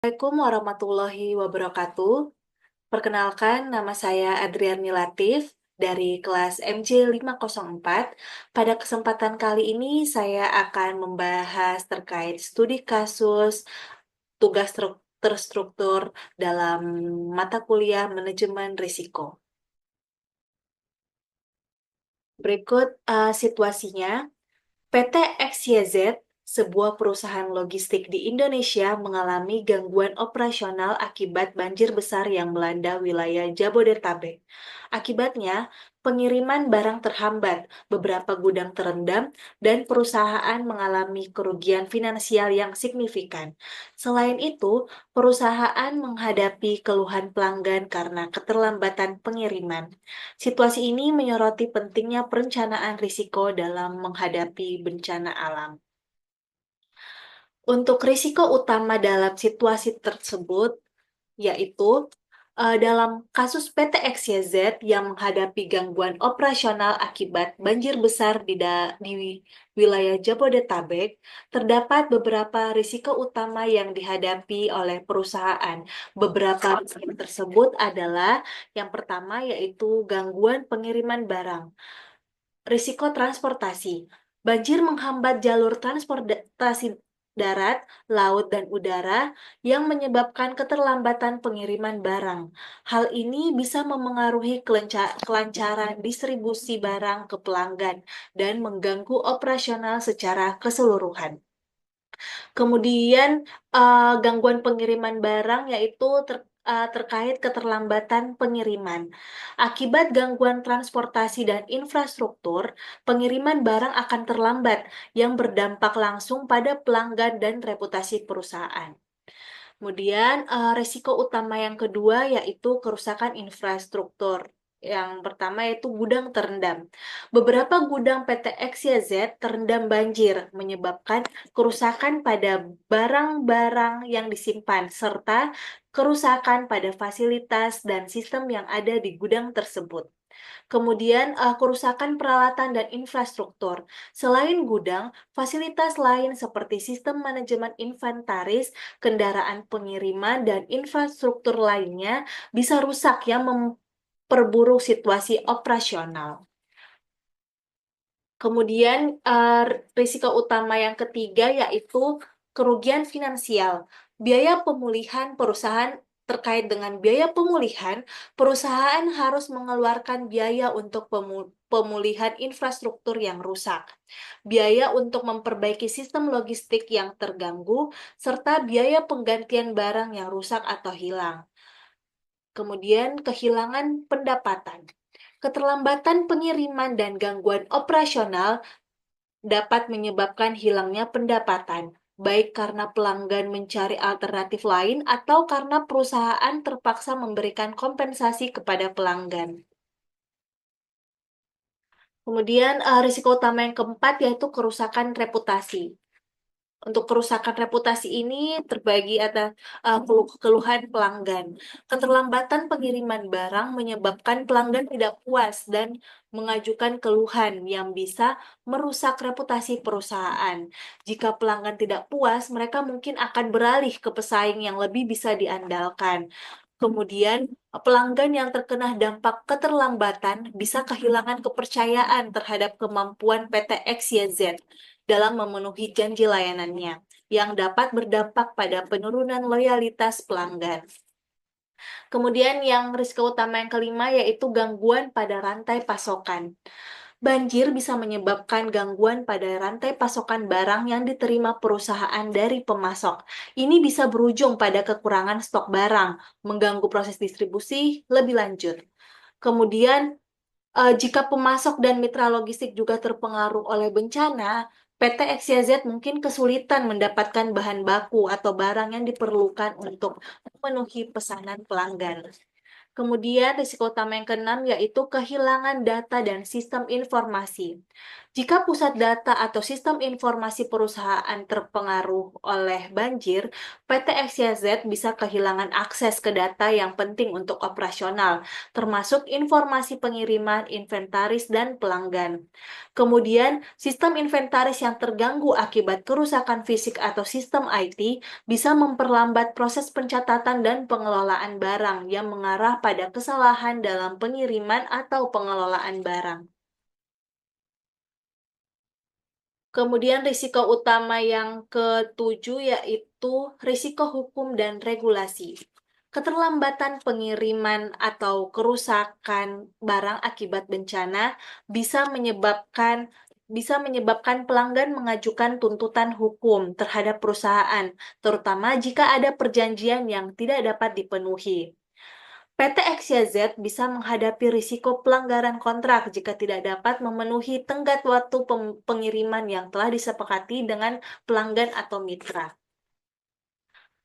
Assalamualaikum warahmatullahi wabarakatuh. Perkenalkan, nama saya Adriani Latif dari kelas MC504. Pada kesempatan kali ini, saya akan membahas terkait studi kasus tugas terstruktur dalam mata kuliah manajemen risiko. Berikut situasinya. PT XYZ, sebuah perusahaan logistik di Indonesia, mengalami gangguan operasional akibat banjir besar yang melanda wilayah Jabodetabek. Akibatnya, pengiriman barang terhambat, beberapa gudang terendam, dan perusahaan mengalami kerugian finansial yang signifikan. Selain itu, perusahaan menghadapi keluhan pelanggan karena keterlambatan pengiriman. Situasi ini menyoroti pentingnya perencanaan risiko dalam menghadapi bencana alam. Untuk risiko utama dalam situasi tersebut, yaitu dalam kasus PT XYZ yang menghadapi gangguan operasional akibat banjir besar di wilayah Jabodetabek, terdapat beberapa risiko utama yang dihadapi oleh perusahaan. Beberapa risiko tersebut adalah yang pertama yaitu gangguan pengiriman barang. Risiko transportasi. Banjir menghambat jalur transportasi darat, laut, dan udara yang menyebabkan keterlambatan pengiriman barang. Hal ini bisa memengaruhi kelancaran distribusi barang ke pelanggan dan mengganggu operasional secara keseluruhan. Kemudian gangguan pengiriman barang yaitu terkait keterlambatan pengiriman. Akibat gangguan transportasi dan infrastruktur, pengiriman barang akan terlambat yang berdampak langsung pada pelanggan dan reputasi perusahaan. Kemudian, resiko utama yang kedua yaitu kerusakan infrastruktur. Yang pertama yaitu gudang terendam. Beberapa gudang PT XYZ terendam banjir, menyebabkan kerusakan pada barang-barang yang disimpan, serta kerusakan pada fasilitas dan sistem yang ada di gudang tersebut. Kemudian, kerusakan peralatan dan infrastruktur. Selain gudang, fasilitas lain seperti sistem manajemen inventaris, kendaraan pengiriman, dan infrastruktur lainnya bisa rusak yang memperburuk situasi operasional. Kemudian, risiko utama yang ketiga yaitu kerugian finansial. Biaya pemulihan perusahaan terkait dengan biaya pemulihan, perusahaan harus mengeluarkan biaya untuk pemulihan infrastruktur yang rusak, biaya untuk memperbaiki sistem logistik yang terganggu, serta biaya penggantian barang yang rusak atau hilang. Kemudian, kehilangan pendapatan. Keterlambatan pengiriman dan gangguan operasional dapat menyebabkan hilangnya pendapatan, baik karena pelanggan mencari alternatif lain atau karena perusahaan terpaksa memberikan kompensasi kepada pelanggan. Kemudian, risiko utama yang keempat yaitu kerusakan reputasi. Untuk kerusakan reputasi ini terbagi atas keluhan pelanggan. Keterlambatan pengiriman barang menyebabkan pelanggan tidak puas dan mengajukan keluhan yang bisa merusak reputasi perusahaan. Jika pelanggan tidak puas, mereka mungkin akan beralih ke pesaing yang lebih bisa diandalkan. Kemudian, pelanggan yang terkena dampak keterlambatan bisa kehilangan kepercayaan terhadap kemampuan PT XYZ dalam memenuhi janji layanannya, yang dapat berdampak pada penurunan loyalitas pelanggan. Kemudian yang risiko utama yang kelima yaitu gangguan pada rantai pasokan. Banjir bisa menyebabkan gangguan pada rantai pasokan barang yang diterima perusahaan dari pemasok. Ini bisa berujung pada kekurangan stok barang, mengganggu proses distribusi lebih lanjut. Kemudian, jika pemasok dan mitra logistik juga terpengaruh oleh bencana, PT XYZ mungkin kesulitan mendapatkan bahan baku atau barang yang diperlukan untuk memenuhi pesanan pelanggan. Kemudian risiko utama yang keenam yaitu kehilangan data dan sistem informasi. Jika pusat data atau sistem informasi perusahaan terpengaruh oleh banjir, PT XYZ bisa kehilangan akses ke data yang penting untuk operasional, termasuk informasi pengiriman, inventaris, dan pelanggan. Kemudian, sistem inventaris yang terganggu akibat kerusakan fisik atau sistem IT bisa memperlambat proses pencatatan dan pengelolaan barang yang mengarah pada kesalahan dalam pengiriman atau pengelolaan barang. Kemudian risiko utama yang ketujuh yaitu risiko hukum dan regulasi. Keterlambatan pengiriman atau kerusakan barang akibat bencana bisa menyebabkan pelanggan mengajukan tuntutan hukum terhadap perusahaan, terutama jika ada perjanjian yang tidak dapat dipenuhi. PT XYZ bisa menghadapi risiko pelanggaran kontrak jika tidak dapat memenuhi tenggat waktu pengiriman yang telah disepakati dengan pelanggan atau mitra.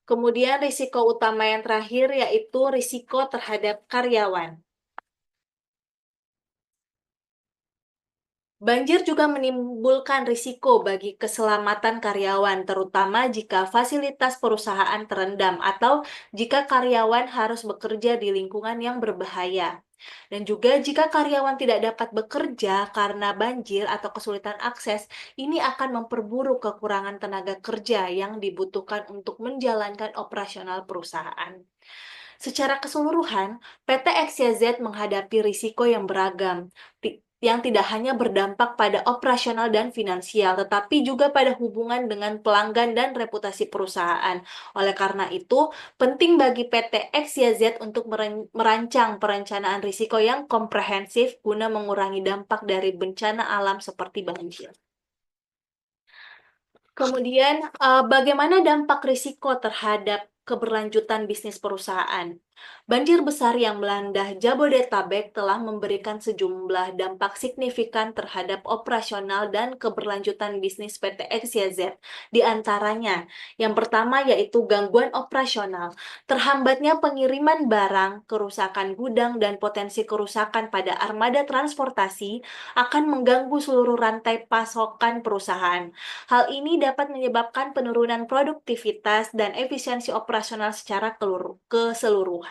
Kemudian risiko utama yang terakhir yaitu risiko terhadap karyawan. Banjir juga menimbulkan risiko bagi keselamatan karyawan, terutama jika fasilitas perusahaan terendam atau jika karyawan harus bekerja di lingkungan yang berbahaya. Dan juga jika karyawan tidak dapat bekerja karena banjir atau kesulitan akses, ini akan memperburuk kekurangan tenaga kerja yang dibutuhkan untuk menjalankan operasional perusahaan. Secara keseluruhan, PT XYZ menghadapi risiko yang beragam, yang tidak hanya berdampak pada operasional dan finansial, tetapi juga pada hubungan dengan pelanggan dan reputasi perusahaan. Oleh karena itu, penting bagi PT XYZ untuk merancang perencanaan risiko yang komprehensif guna mengurangi dampak dari bencana alam seperti banjir. Kemudian, bagaimana dampak risiko terhadap keberlanjutan bisnis perusahaan? Banjir besar yang melanda Jabodetabek telah memberikan sejumlah dampak signifikan terhadap operasional dan keberlanjutan bisnis PT XYZ. Di antaranya, yang pertama yaitu gangguan operasional, terhambatnya pengiriman barang, kerusakan gudang, dan potensi kerusakan pada armada transportasi akan mengganggu seluruh rantai pasokan perusahaan. Hal ini dapat menyebabkan penurunan produktivitas dan efisiensi operasional secara keseluruhan.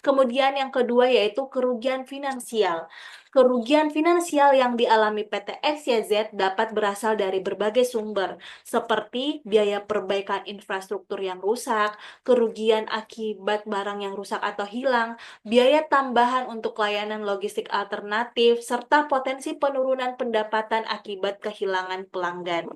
Kemudian yang kedua yaitu kerugian finansial. Kerugian finansial yang dialami PT XYZ dapat berasal dari berbagai sumber, seperti biaya perbaikan infrastruktur yang rusak, kerugian akibat barang yang rusak atau hilang, biaya tambahan untuk layanan logistik alternatif, serta potensi penurunan pendapatan akibat kehilangan pelanggan.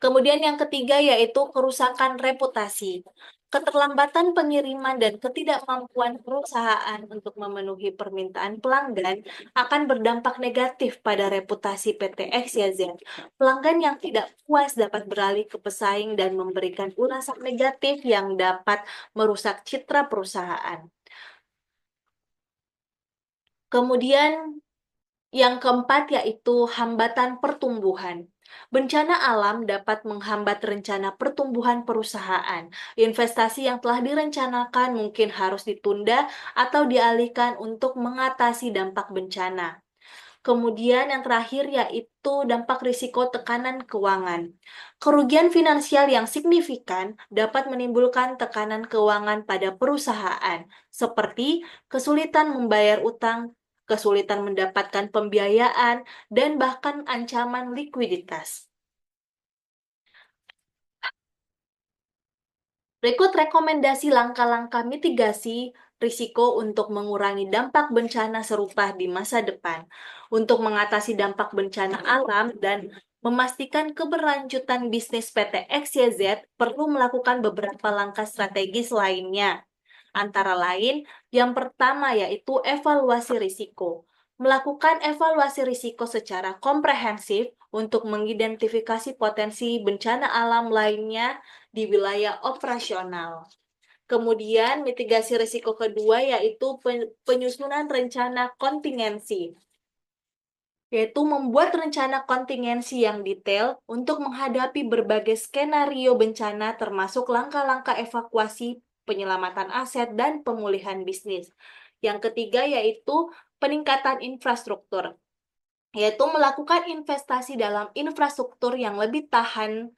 Kemudian yang ketiga yaitu kerusakan reputasi. Keterlambatan pengiriman dan ketidakmampuan perusahaan untuk memenuhi permintaan pelanggan akan berdampak negatif pada reputasi PT XYZ. Pelanggan yang tidak puas dapat beralih ke pesaing dan memberikan ulasan negatif yang dapat merusak citra perusahaan. Kemudian yang keempat yaitu hambatan pertumbuhan. Bencana alam dapat menghambat rencana pertumbuhan perusahaan. Investasi yang telah direncanakan mungkin harus ditunda atau dialihkan untuk mengatasi dampak bencana. Kemudian yang terakhir yaitu dampak risiko tekanan keuangan. Kerugian finansial yang signifikan dapat menimbulkan tekanan keuangan pada perusahaan, seperti kesulitan membayar utang, kesulitan mendapatkan pembiayaan, dan bahkan ancaman likuiditas. Berikut rekomendasi langkah-langkah mitigasi risiko untuk mengurangi dampak bencana serupa di masa depan. Untuk mengatasi dampak bencana alam dan memastikan keberlanjutan bisnis PT XYZ perlu melakukan beberapa langkah strategis lainnya. Antara lain, yang pertama yaitu evaluasi risiko. Melakukan evaluasi risiko secara komprehensif untuk mengidentifikasi potensi bencana alam lainnya di wilayah operasional. Kemudian, mitigasi risiko kedua yaitu penyusunan rencana kontingensi, yaitu membuat rencana kontingensi yang detail untuk menghadapi berbagai skenario bencana termasuk langkah-langkah evakuasi, penyelamatan aset, dan pemulihan bisnis. Yang ketiga yaitu peningkatan infrastruktur. yaitu melakukan investasi dalam infrastruktur yang lebih tahan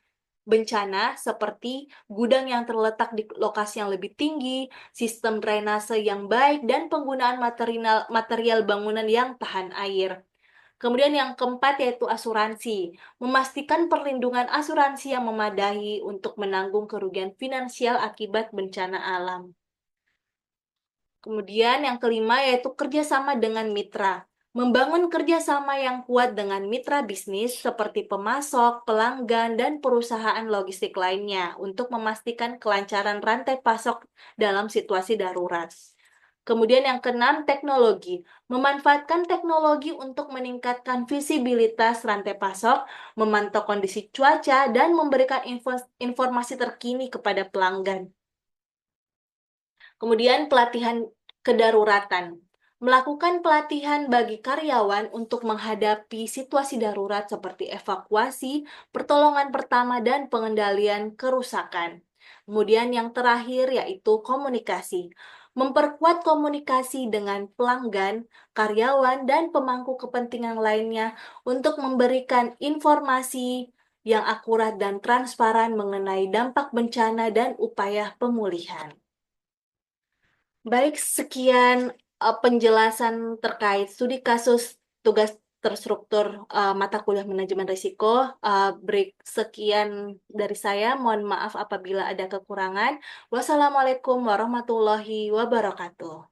bencana seperti gudang yang terletak di lokasi yang lebih tinggi, sistem drainase yang baik, dan penggunaan material, material bangunan yang tahan air. Kemudian yang keempat yaitu asuransi. Memastikan perlindungan asuransi yang memadai untuk menanggung kerugian finansial akibat bencana alam. Kemudian yang kelima yaitu kerjasama dengan mitra. Membangun kerjasama yang kuat dengan mitra bisnis seperti pemasok, pelanggan, dan perusahaan logistik lainnya untuk memastikan kelancaran rantai pasok dalam situasi darurat. Kemudian yang keenam, teknologi. Memanfaatkan teknologi untuk meningkatkan visibilitas rantai pasok, memantau kondisi cuaca, dan memberikan informasi terkini kepada pelanggan. Kemudian pelatihan kedaruratan. Melakukan pelatihan bagi karyawan untuk menghadapi situasi darurat seperti evakuasi, pertolongan pertama, dan pengendalian kerusakan. Kemudian yang terakhir yaitu komunikasi. Memperkuat komunikasi dengan pelanggan, karyawan, dan pemangku kepentingan lainnya untuk memberikan informasi yang akurat dan transparan mengenai dampak bencana dan upaya pemulihan. Baik, sekian penjelasan terkait studi kasus tugas terstruktur mata kuliah manajemen risiko. Sekian dari saya. Mohon maaf apabila ada kekurangan. Wassalamualaikum warahmatullahi wabarakatuh.